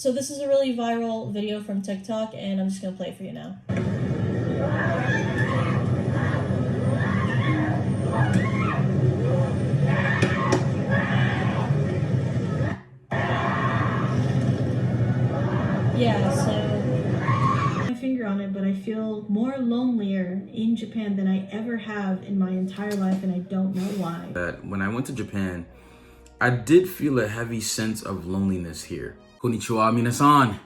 So this is a really viral video from TikTok, and I'm just gonna play it for you now. Yeah, so my finger on it, but I feel more lonelier in Japan than I ever have in my entire life, and I don't know why. That when I went to Japan, I did feel a heavy sense of loneliness here. Konnichiwa, minasan.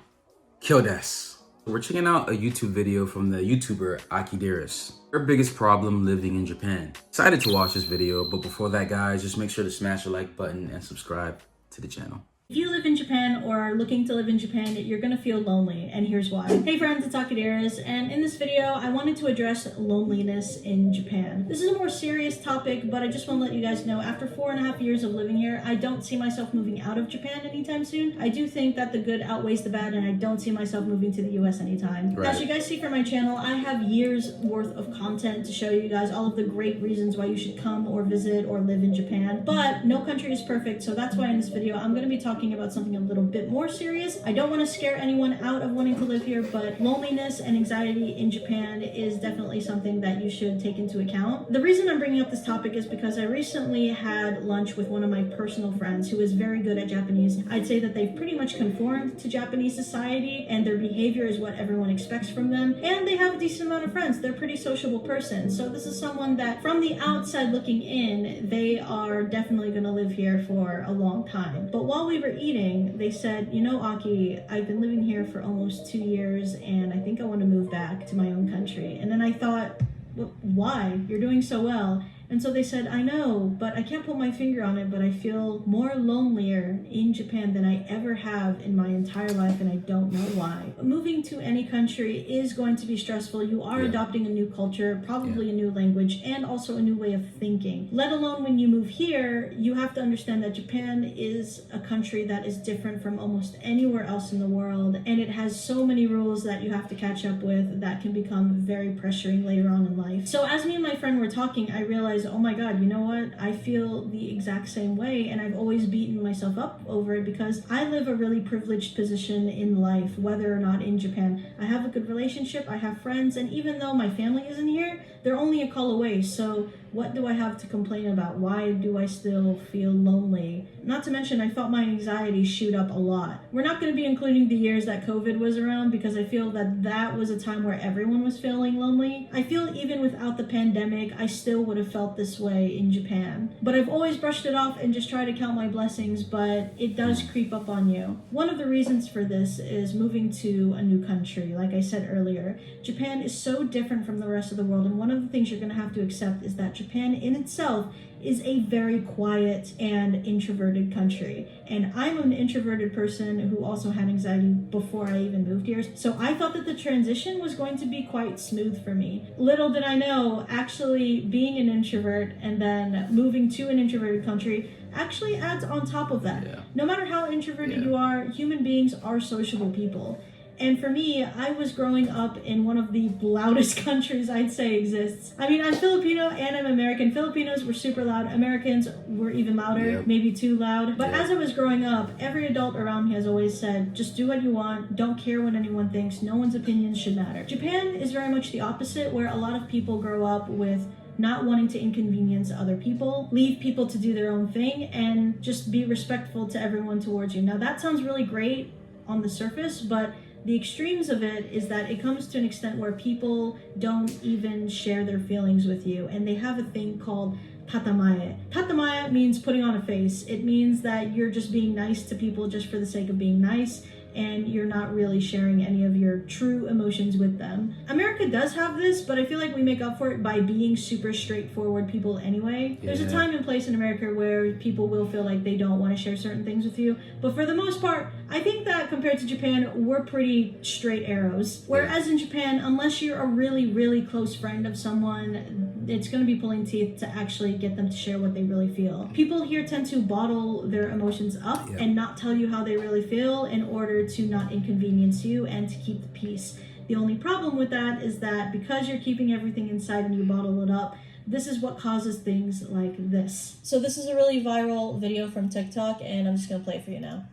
Kyo desu. We're checking out a YouTube video from the YouTuber Akideris. Her biggest problem living in Japan. Excited to watch this video, but before that, guys, just make sure to smash the like button and subscribe to the channel. If you live in Japan or are looking to live in Japan, you're gonna feel lonely, and here's why. Hey friends, it's Akideris, and in this video, I wanted to address loneliness in Japan. This is a more serious topic, but I just want to let you guys know, after 4.5 years of living here, I don't see myself moving out of Japan anytime soon. I do think that the good outweighs the bad, and I don't see myself moving to the US anytime. Right. As you guys see from my channel, I have years worth of content to show you guys all of the great reasons why you should come or visit or live in Japan, but no country is perfect, so that's why in this video, I'm gonna be talking about something a little bit more serious. I don't want to scare anyone out of wanting to live here, but loneliness and anxiety in Japan is definitely something that you should take into account. The reason I'm bringing up this topic is because I recently had lunch with one of my personal friends who is very good at Japanese. I'd say that they've pretty much conformed to Japanese society, and their behavior is what everyone expects from them, and they have a decent amount of friends. They're a pretty sociable person, so this is someone that from the outside looking in, they are definitely going to live here for a long time. But while we were eating, they said, you know, Aki, I've been living here for almost 2 years, and I think I want to move back to my own country. And then I thought, well, why? You're doing so well. And so they said, I know, but I can't put my finger on it, but I feel more lonelier in Japan than I ever have in my entire life, and I don't know why. Moving to any country is going to be stressful. You are adopting a new culture, probably a new language, and also a new way of thinking. Let alone when you move here, you have to understand that Japan is a country that is different from almost anywhere else in the world, and it has so many rules that you have to catch up with that can become very pressuring later on in life. So as me and my friend were talking, I realized, oh my god, you know what? I feel the exact same way, and I've always beaten myself up over it because I live a really privileged position in life, whether or not in Japan. I have a good relationship, I have friends, and even though my family isn't here, they're only a call away, so what do I have to complain about? Why do I still feel lonely? Not to mention, I felt my anxiety shoot up a lot. We're not going to be including the years that COVID was around because I feel that that was a time where everyone was feeling lonely. I feel even without the pandemic, I still would have felt this way in Japan. But I've always brushed it off and just tried to count my blessings, but it does creep up on you. One of the reasons for this is moving to a new country. Like I said earlier, Japan is so different from the rest of the world, and one of the things you're going to have to accept is that Japan in itself is a very quiet and introverted country. And I'm an introverted person who also had anxiety before I even moved here. So I thought that the transition was going to be quite smooth for me. Little did I know, actually being an introvert and then moving to an introverted country actually adds on top of that. No matter how introverted you are, human beings are sociable people. And for me, I was growing up in one of the loudest countries I'd say exists. I mean, I'm Filipino and I'm American. Filipinos were super loud. Americans were even louder, maybe too loud. But as I was growing up, every adult around me has always said, just do what you want. Don't care what anyone thinks. No one's opinions should matter. Japan is very much the opposite, where a lot of people grow up with not wanting to inconvenience other people, leave people to do their own thing, and just be respectful to everyone towards you. Now, that sounds really great on the surface, but the extremes of it is that it comes to an extent where people don't even share their feelings with you, and they have a thing called tatamae. Tatamae means putting on a face. It means that you're just being nice to people just for the sake of being nice, and you're not really sharing any of your true emotions with them. America does have this, but I feel like we make up for it by being super straightforward people anyway. There's a time and place in America where people will feel like they don't want to share certain things with you, but for the most part, I think that compared to Japan, we're pretty straight arrows. Whereas in Japan, unless you're a really, really close friend of someone, it's going to be pulling teeth to actually get them to share what they really feel. People here tend to bottle their emotions up and not tell you how they really feel in order to not inconvenience you and to keep the peace. The only problem with that is that because you're keeping everything inside and you bottle it up, this is what causes things like this. So this is a really viral video from TikTok, and I'm just gonna play it for you now.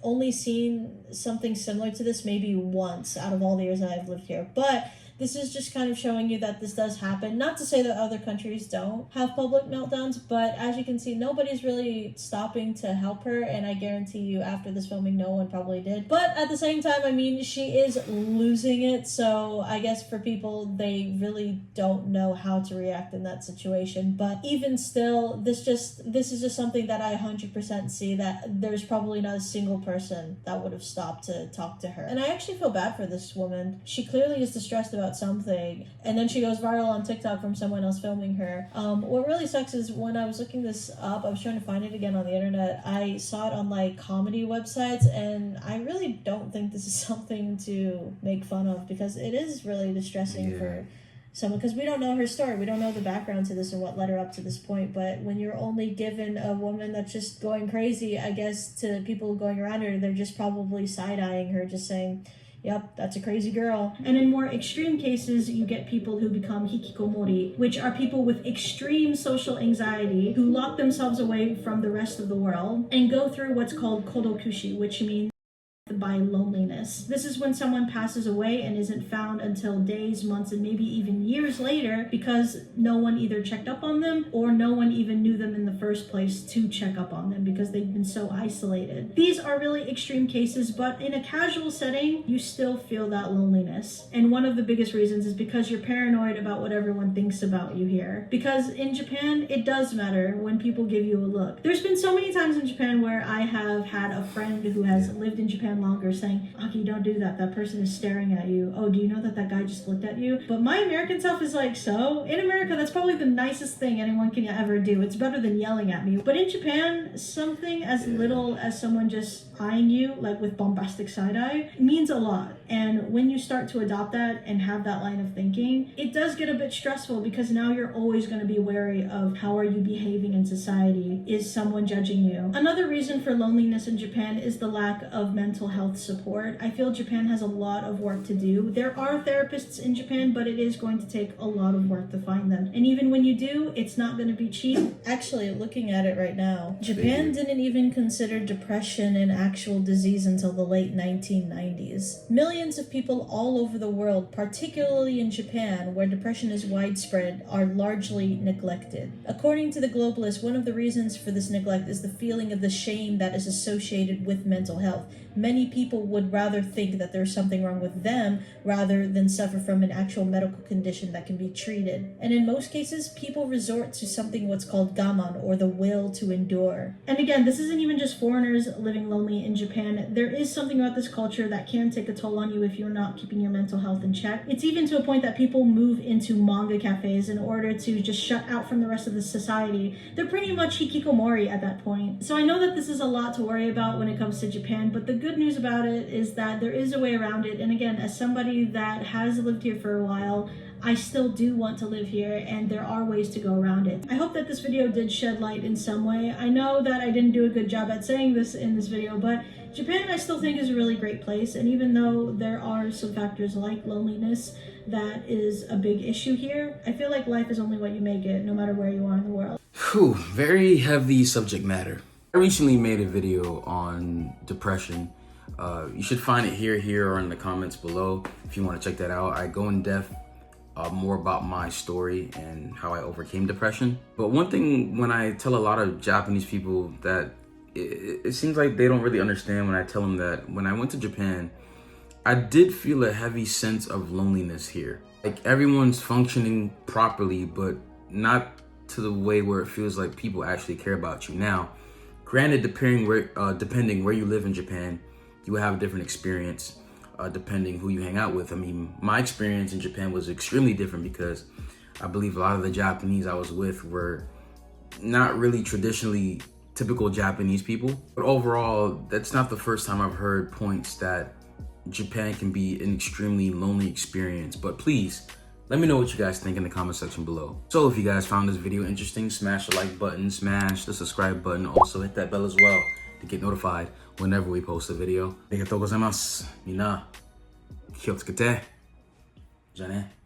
only seen something similar to this maybe once out of all the years that I've lived here. But this is just kind of showing you that this does happen. Not to say that other countries don't have public meltdowns, but as you can see, nobody's really stopping to help her, and I guarantee you after this filming, no one probably did. But at the same time, I mean, she is losing it, so I guess for people, they really don't know how to react in that situation. But even still, this is just something that I 100% see that there's probably not a single person that would have stopped to talk to her. And I actually feel bad for this woman. She clearly is distressed about something, and then she goes viral on TikTok from someone else filming her. What really sucks is when I was looking this up, I was trying to find it again on the internet, I saw it on like comedy websites, and I really don't think this is something to make fun of, because it is really distressing for someone, because we don't know her story, we don't know the background to this and what led her up to this point. But when you're only given a woman that's just going crazy, I guess to people going around her, they're just probably side-eyeing her, just saying, yep, that's a crazy girl. And in more extreme cases, you get people who become hikikomori, which are people with extreme social anxiety who lock themselves away from the rest of the world and go through what's called kodokushi, which means by loneliness. This is when someone passes away and isn't found until days, months, and maybe even years later, because no one either checked up on them or no one even knew them in the first place to check up on them because they've been so isolated. These are really extreme cases, but in a casual setting, you still feel that loneliness. And one of the biggest reasons is because you're paranoid about what everyone thinks about you here. Because in Japan, it does matter when people give you a look. There's been so many times in Japan where I have had a friend who has lived in Japan longer saying, Aki, don't do that. That person is staring at you. Oh, do you know that that guy just looked at you? But my American self is like, so? In America, that's probably the nicest thing anyone can ever do. It's better than yelling at me. But in Japan, something as little as someone just eyeing you, like with bombastic side eye, means a lot. And when you start to adopt that and have that line of thinking, it does get a bit stressful because now you're always going to be wary of how are you behaving in society? Is someone judging you? Another reason for loneliness in Japan is the lack of mental health support. I feel Japan has a lot of work to do. There are therapists in Japan, but it is going to take a lot of work to find them. And even when you do, it's not going to be cheap. Actually, looking at it right now, Japan didn't even consider depression an actual disease until the late 1990s. Millions of people all over the world, particularly in Japan, where depression is widespread, are largely neglected. According to the globalists, one of the reasons for this neglect is the feeling of the shame that is associated with mental health. Many people would rather think that there's something wrong with them rather than suffer from an actual medical condition that can be treated. And in most cases, people resort to something what's called gaman, or the will to endure. And again, this isn't even just foreigners living lonely in Japan. There is something about this culture that can take a toll on you if you're not keeping your mental health in check. It's even to a point that people move into manga cafes in order to just shut out from the rest of the society. They're pretty much hikikomori at that point. So I know that this is a lot to worry about when it comes to Japan, but the good news about it is that there is a way around it. And again, as somebody that has lived here for a while, I still do want to live here, and there are ways to go around it. I hope that this video did shed light in some way. I know that I didn't do a good job at saying this in this video, but Japan I still think is a really great place, and even though there are some factors like loneliness that is a big issue here, I feel like life is only what you make it, no matter where you are in the world. Whew, very heavy subject matter. I recently made a video on depression. You should find it here, or in the comments below if you want to check that out. I go in depth more about my story and how I overcame depression. But one thing, when I tell a lot of Japanese people, that it seems like they don't really understand when I tell them that when I went to Japan, I did feel a heavy sense of loneliness here. Like everyone's functioning properly, but not to the way where it feels like people actually care about you. Now, granted, depending where you live in Japan, you will have a different experience. Depending who you hang out with. I mean, my experience in Japan was extremely different because I believe a lot of the Japanese I was with were not really traditionally typical Japanese people. But overall, that's not the first time I've heard points that Japan can be an extremely lonely experience. But please, let me know what you guys think in the comment section below. So if you guys found this video interesting, smash the like button, smash the subscribe button, also hit that bell as well to get notified whenever we post a video. ありがとうございます。みんな、気をつけて。じゃあね。